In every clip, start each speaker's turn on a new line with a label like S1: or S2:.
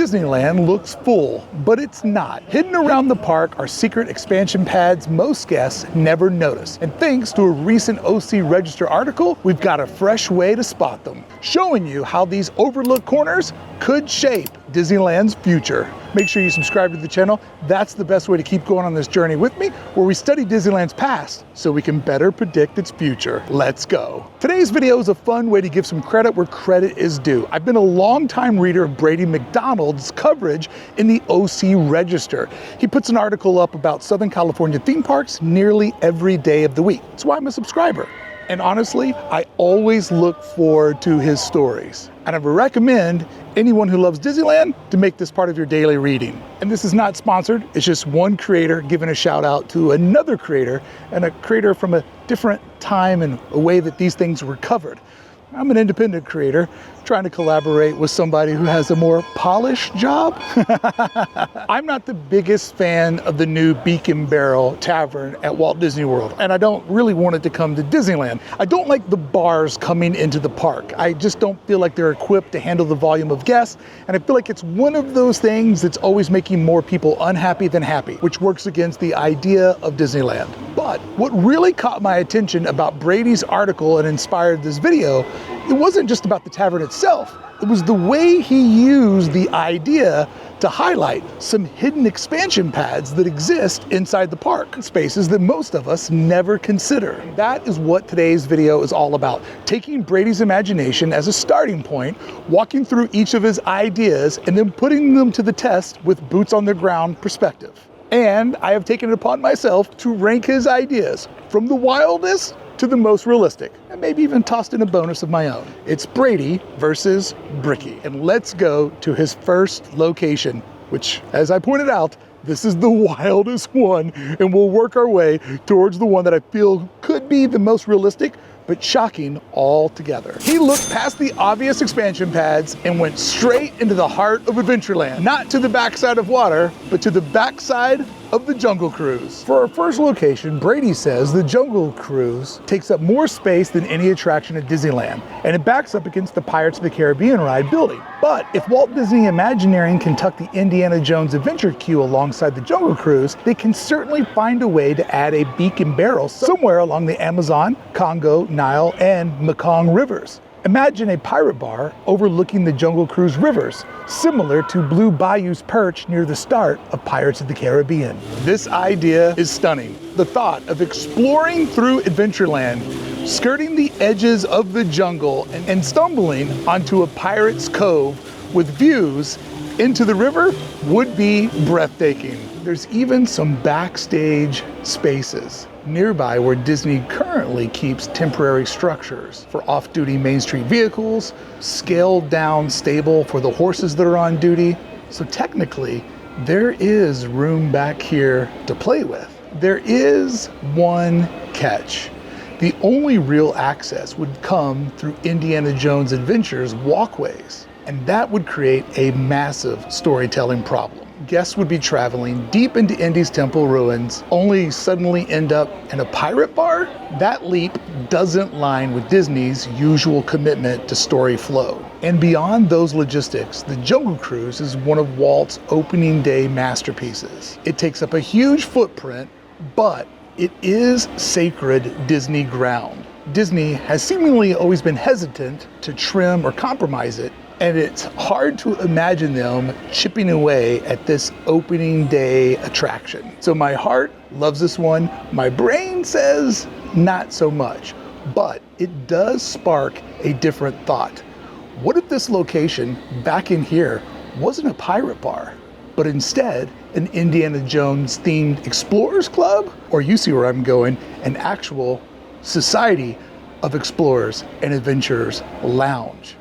S1: Disneyland looks full, but it's not. Hidden around the park are secret expansion pads most guests never notice. And thanks to a recent OC Register article, we've got a fresh way to spot them, showing you how these overlooked corners could shape Disneyland's future. Make sure you subscribe to the channel. That's the best way to keep going on this journey with me, where we study Disneyland's past so we can better predict its future. Let's go. Today's video is a fun way to give some credit where credit is due. I've been a long-time reader of Brady MacDonald's coverage in the OC Register. He puts an article up about Southern California theme parks nearly every day of the week. That's why I'm a subscriber. And honestly, I always look forward to his stories. And I would recommend anyone who loves Disneyland to make this part of your daily reading. And this is not sponsored, it's just one creator giving a shout out to another creator, and a creator from a different time and a way that these things were covered. I'm an independent creator trying to collaborate with somebody who has a more polished job. I'm not the biggest fan of the new Beacon Barrel Tavern at Walt Disney World, and I don't really want it to come to Disneyland. I don't like the bars coming into the park. I just don't feel like they're equipped to handle the volume of guests, and I feel like it's one of those things that's always making more people unhappy than happy, which works against the idea of Disneyland. But what really caught my attention about Brady's article and inspired this video, it wasn't just about the tavern itself. It was the way he used the idea to highlight some hidden expansion pads that exist inside the park, spaces that most of us never consider. That is what today's video is all about, taking Brady's imagination as a starting point, walking through each of his ideas, and then putting them to the test with boots on the ground perspective. And I have taken it upon myself to rank his ideas from the wildest to the most realistic, and maybe even tossed in a bonus of my own. It's Brady versus Bricky. And let's go to his first location, which, as I pointed out, this is the wildest one, and we'll work our way towards the one that I feel could be the most realistic, but shocking altogether. He looked past the obvious expansion pads and went straight into the heart of Adventureland. Not to the backside of water, but to the backside of the Jungle Cruise. For our first location, Brady says the Jungle Cruise takes up more space than any attraction at Disneyland, and it backs up against the Pirates of the Caribbean ride building. But if Walt Disney Imagineering can tuck the Indiana Jones Adventure queue alongside the Jungle Cruise, they can certainly find a way to add a Beacon Barrel somewhere along the Amazon, Congo, Nile, and Mekong rivers. Imagine a pirate bar overlooking the Jungle Cruise rivers, similar to Blue Bayou's perch near the start of Pirates of the Caribbean. This idea is stunning. The thought of exploring through Adventureland, skirting the edges of the jungle, and stumbling onto a pirate's cove with views into the river would be breathtaking. There's even some backstage spaces nearby where Disney currently keeps temporary structures for off-duty Main Street vehicles, scaled down stable for the horses that are on duty. So technically, there is room back here to play with. There is one catch. The only real access would come through Indiana Jones Adventure's walkways, and that would create a massive storytelling problem. Guests would be traveling deep into Indy's temple ruins, only suddenly end up in a pirate bar? That leap doesn't line with Disney's usual commitment to story flow. And beyond those logistics, the Jungle Cruise is one of Walt's opening day masterpieces. It takes up a huge footprint, but it is sacred Disney ground. Disney has seemingly always been hesitant to trim or compromise it, and it's hard to imagine them chipping away at this opening day attraction. So my heart loves this one. My brain says not so much, but it does spark a different thought. What if this location back in here wasn't a pirate bar, but instead an Indiana Jones themed Explorers Club? Or you see where I'm going, an actual Society of Explorers and Adventurers Lounge.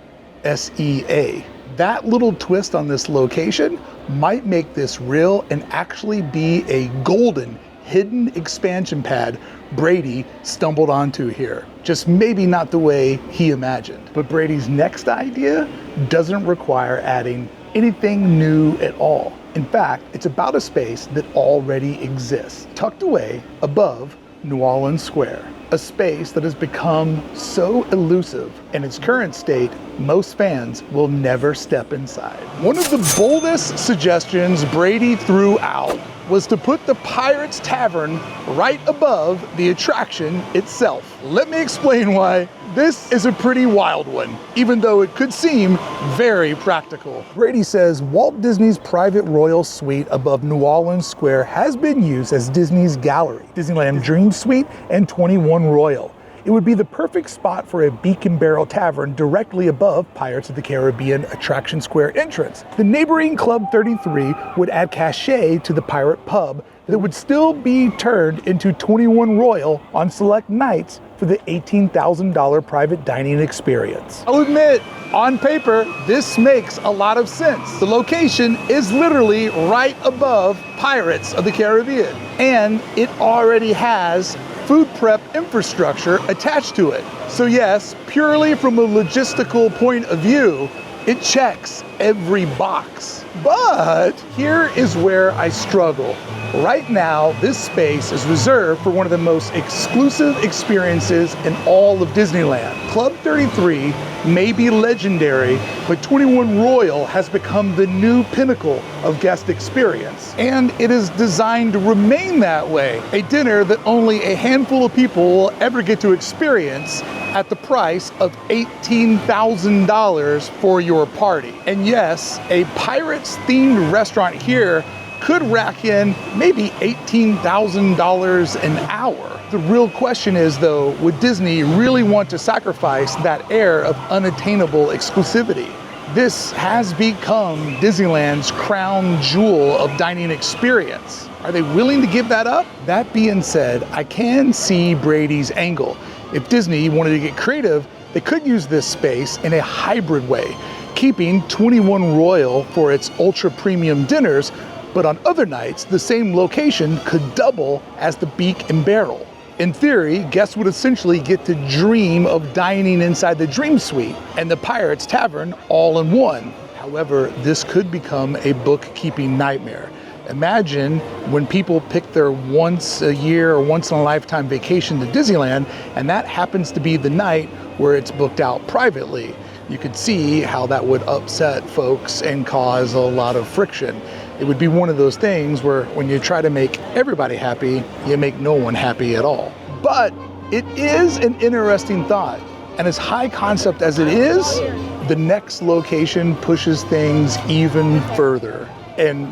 S1: SEA. That little twist on this location might make this real and actually be a golden hidden expansion pad Brady stumbled onto here. Just maybe not the way he imagined. But Brady's next idea doesn't require adding anything new at all. In fact, it's about a space that already exists, tucked away above New Orleans Square, a space that has become so elusive in its current state, most fans will never step inside. One of the boldest suggestions Brady threw out was to put the Pirates Tavern right above the attraction itself. Let me explain why this is a pretty wild one, even though it could seem very practical. Brady says Walt Disney's private royal suite above New Orleans Square has been used as Disney's gallery, Disneyland Dream Suite and 21 Royal. It would be the perfect spot for a Beak and Barrel Tavern directly above Pirates of the Caribbean Attraction Square entrance. The neighboring Club 33 would add cachet to the pirate pub that would still be turned into 21 Royal on select nights for the $18,000 private dining experience. I'll admit, on paper, this makes a lot of sense. The location is literally right above Pirates of the Caribbean, and it already has food prep infrastructure attached to it. So yes, purely from a logistical point of view, it checks every box. But here is where I struggle. Right now, this space is reserved for one of the most exclusive experiences in all of Disneyland. Club 33 may be legendary, but 21 Royal has become the new pinnacle of guest experience. And it is designed to remain that way. A dinner that only a handful of people will ever get to experience at the price of $18,000 for your party. And yes, a Pirates themed restaurant here could rack in maybe $18,000 an hour. The real question is though, would Disney really want to sacrifice that air of unattainable exclusivity? This has become Disneyland's crown jewel of dining experience. Are they willing to give that up? That being said, I can see Brady's angle. If Disney wanted to get creative, they could use this space in a hybrid way, keeping 21 Royal for its ultra premium dinners, but on other nights, the same location could double as the Beak and Barrel. In theory, guests would essentially get to dream of dining inside the Dream Suite and the Pirates Tavern all in one. However, this could become a bookkeeping nightmare. Imagine when people pick their once a year or once in a lifetime vacation to Disneyland, and that happens to be the night where it's booked out privately. You could see how that would upset folks and cause a lot of friction. It would be one of those things where when you try to make everybody happy, you make no one happy at all. But it is an interesting thought. And as high concept as it is, the next location pushes things even further. And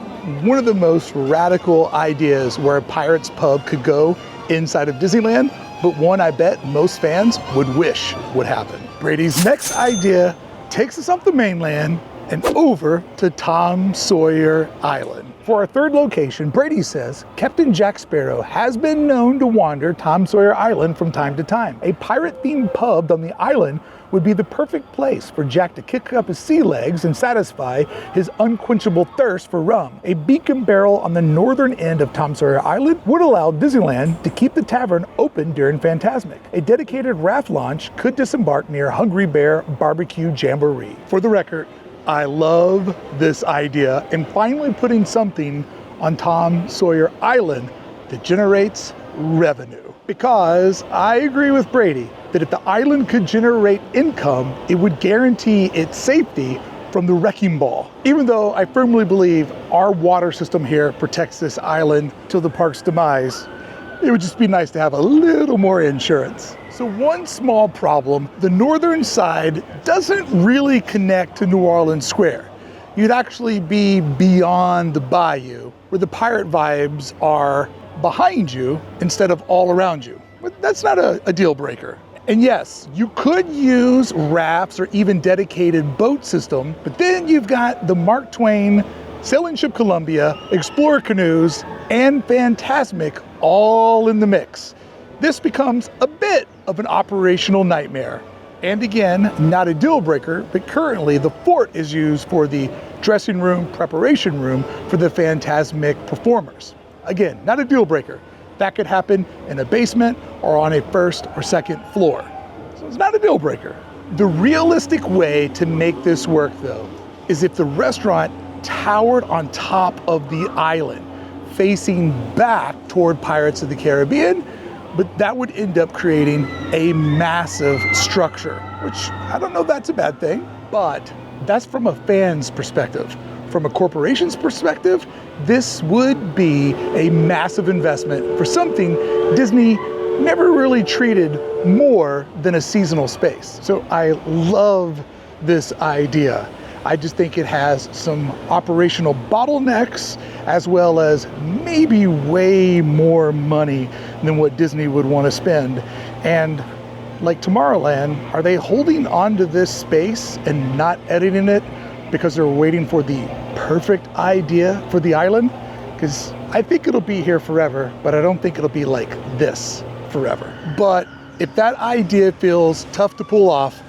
S1: one of the most radical ideas where a Pirates pub could go inside of Disneyland, but one I bet most fans would wish would happen. Brady's next idea takes us off the mainland and over to Tom Sawyer Island. For our third location, Brady says Captain Jack Sparrow has been known to wander Tom Sawyer Island from time to time. A pirate-themed pub on the island would be the perfect place for Jack to kick up his sea legs and satisfy his unquenchable thirst for rum. A Beak and Barrel on the northern end of Tom Sawyer Island would allow Disneyland to keep the tavern open during Fantasmic. A dedicated raft launch could disembark near Hungry Bear Barbecue Jamboree. For the record, I love this idea and finally putting something on Tom Sawyer Island that generates revenue. Because I agree with Brady that if the island could generate income, it would guarantee its safety from the wrecking ball. Even though I firmly believe our water system here protects this island till the park's demise, it would just be nice to have a little more insurance. So one small problem, the northern side doesn't really connect to New Orleans Square. You'd actually be beyond the bayou, where the pirate vibes are behind you instead of all around you. But that's not a deal breaker. And yes, you could use rafts or even dedicated boat system, but then you've got the Mark Twain, Sailing Ship Columbia, Explorer Canoes, and Fantasmic all in the mix. This becomes a bit of an operational nightmare. And again, not a deal breaker, but currently the fort is used for the dressing room, preparation room for the Fantasmic performers. Again, not a deal breaker. That could happen in a basement or on a first or second floor. So it's not a deal breaker. The realistic way to make this work though, is if the restaurant towered on top of the island, facing back toward Pirates of the Caribbean, but that would end up creating a massive structure, which I don't know if that's a bad thing, but that's from a fan's perspective. From a corporation's perspective, this would be a massive investment for something Disney never really treated more than a seasonal space. So I love this idea. I just think it has some operational bottlenecks, as well as maybe way more money than what Disney would want to spend. And like Tomorrowland, are they holding on to this space and not editing it because they're waiting for the perfect idea for the island? Because I think it'll be here forever, but I don't think it'll be like this forever. But if that idea feels tough to pull off,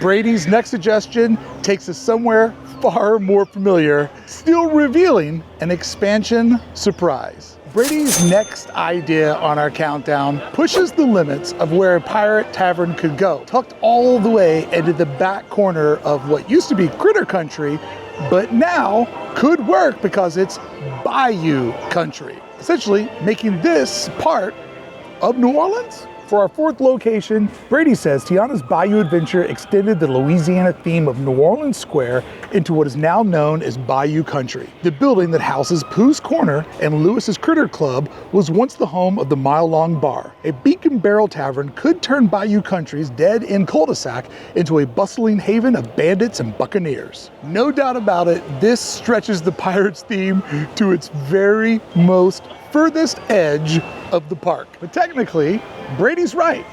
S1: Brady's next suggestion takes us somewhere far more familiar, still revealing an expansion surprise. Brady's next idea on our countdown pushes the limits of where a pirate tavern could go, tucked all the way into the back corner of what used to be Critter Country, but now could work because it's Bayou Country, essentially making this part of New Orleans. For our fourth location, Brady says Tiana's Bayou Adventure extended the Louisiana theme of New Orleans Square into what is now known as Bayou Country. The building that houses Pooh's Corner and Lewis's Critter Club was once the home of the Mile Long Bar. A beacon barrel tavern could turn Bayou Country's dead-end cul-de-sac into a bustling haven of bandits and buccaneers. No doubt about it, this stretches the Pirates theme to its very most furthest edge of the park. But technically, Brady's right.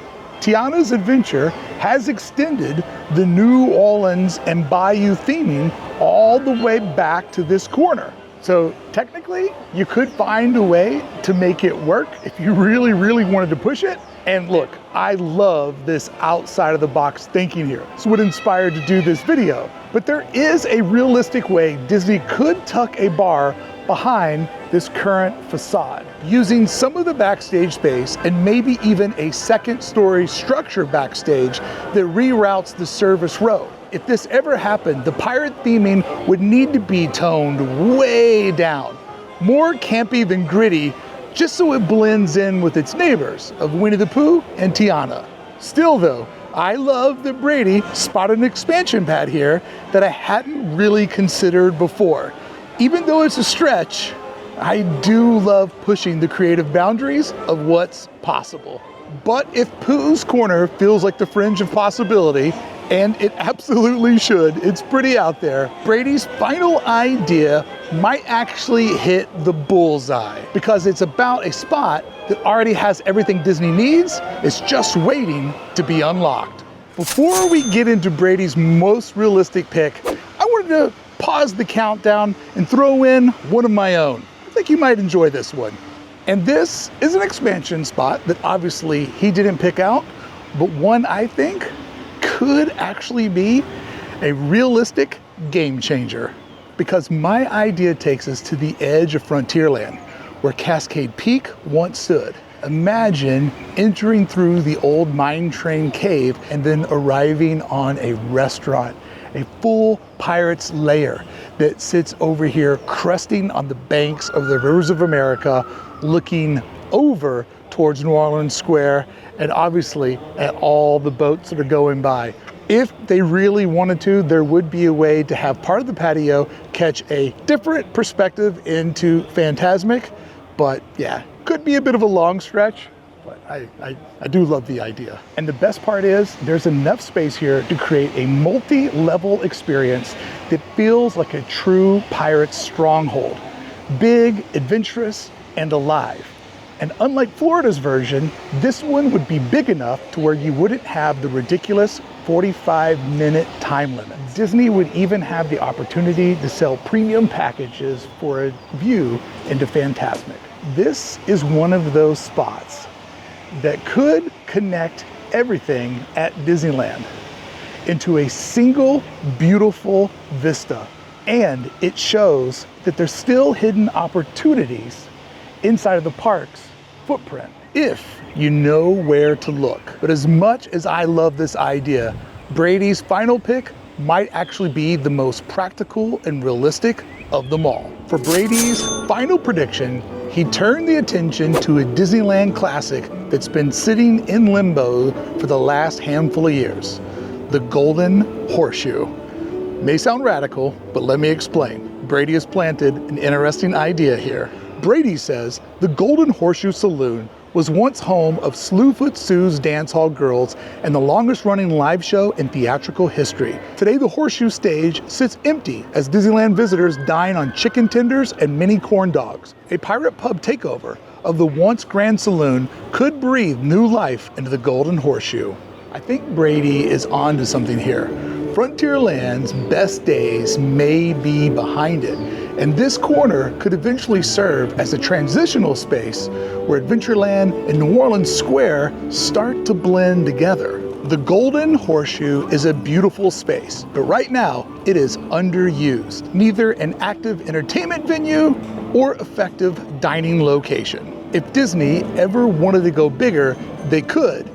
S1: Tiana's Adventure has extended the New Orleans and Bayou theming all the way back to this corner. So technically, you could find a way to make it work if you really, really wanted to push it. And look, I love this outside of the box thinking here. It's what inspired to do this video. But there is a realistic way Disney could tuck a bar behind this current facade, using some of the backstage space and maybe even a second-story structure backstage that reroutes the service road. If this ever happened, the pirate theming would need to be toned way down, more campy than gritty, just so it blends in with its neighbors of Winnie the Pooh and Tiana. Still though, I love that Brady spotted an expansion pad here that I hadn't really considered before. Even though it's a stretch, I do love pushing the creative boundaries of what's possible. But if Pooh's Corner feels like the fringe of possibility, and it absolutely should, it's pretty out there, Brady's final idea might actually hit the bullseye, because it's about a spot that already has everything Disney needs. It's just waiting to be unlocked. Before we get into Brady's most realistic pick, I wanted to pause the countdown and throw in one of my own. I think you might enjoy this one. And this is an expansion spot that obviously he didn't pick out, but one I think could actually be a realistic game changer, because my idea takes us to the edge of Frontierland, where Cascade Peak once stood. Imagine entering through the old mine train cave and then arriving on a restaurant, a full Pirates lair that sits over here cresting on the banks of the rivers of America, looking over towards New Orleans Square and obviously at all the boats that are going by. If they really wanted to, there would be a way to have part of the patio catch a different perspective into Fantasmic, but yeah, could be a bit of a long stretch. But I do love the idea. And the best part is there's enough space here to create a multi-level experience that feels like a true Pirates stronghold. Big, adventurous, and alive. And unlike Florida's version, this one would be big enough to where you wouldn't have the ridiculous 45-minute time limit. Disney would even have the opportunity to sell premium packages for a view into Fantasmic. This is one of those spots that could connect everything at Disneyland into a single beautiful vista. And it shows that there's still hidden opportunities inside of the park's footprint, if you know where to look. But as much as I love this idea, Brady's final pick might actually be the most practical and realistic of them all. For Brady's final prediction, he turned the attention to a Disneyland classic that's been sitting in limbo for the last handful of years, the Golden Horseshoe. May sound radical, but let me explain. Brady has planted an interesting idea here. Brady says the Golden Horseshoe Saloon was once home of Slewfoot Sue's Dance Hall Girls and the longest running live show in theatrical history. Today, the Horseshoe stage sits empty as Disneyland visitors dine on chicken tenders and mini corn dogs. A pirate pub takeover of the once grand saloon could breathe new life into the Golden Horseshoe. I think Brady is onto something here. Frontierland's best days may be behind it, and this corner could eventually serve as a transitional space where Adventureland and New Orleans Square start to blend together. The Golden Horseshoe is a beautiful space, but right now it is underused. Neither an active entertainment venue or effective dining location. If Disney ever wanted to go bigger, they could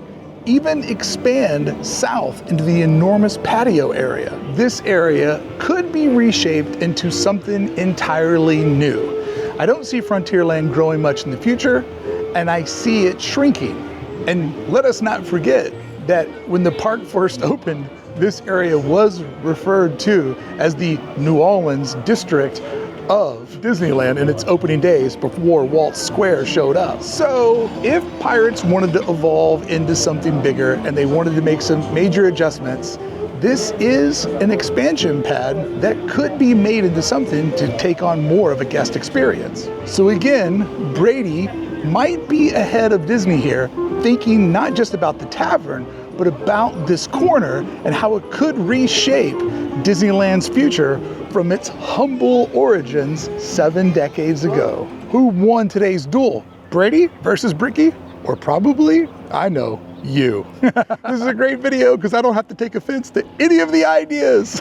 S1: even expand south into the enormous patio area. This area could be reshaped into something entirely new. I don't see Frontierland growing much in the future, and I see it shrinking. And let us not forget that when the park first opened, this area was referred to as the New Orleans district of Disneyland in its opening days before Walt Square showed up. So if Pirates wanted to evolve into something bigger and they wanted to make some major adjustments, this is an expansion pad that could be made into something to take on more of a guest experience. So again, Brady might be ahead of Disney here, thinking not just about the tavern, but about this corner and how it could reshape Disneyland's future from its humble origins 7 decades ago. Who won today's duel? Brady versus Bricky? Or probably, I know, you. This is a great video because I don't have to take offense to any of the ideas.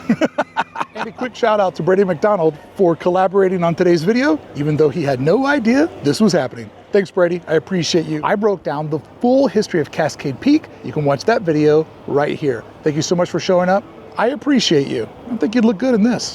S1: And a quick shout out to Brady MacDonald for collaborating on today's video, even though he had no idea this was happening. Thanks, Brady. I appreciate you. I broke down the full history of Cascade Peak. You can watch that video right here. Thank you so much for showing up. I appreciate you. I think you'd look good in this.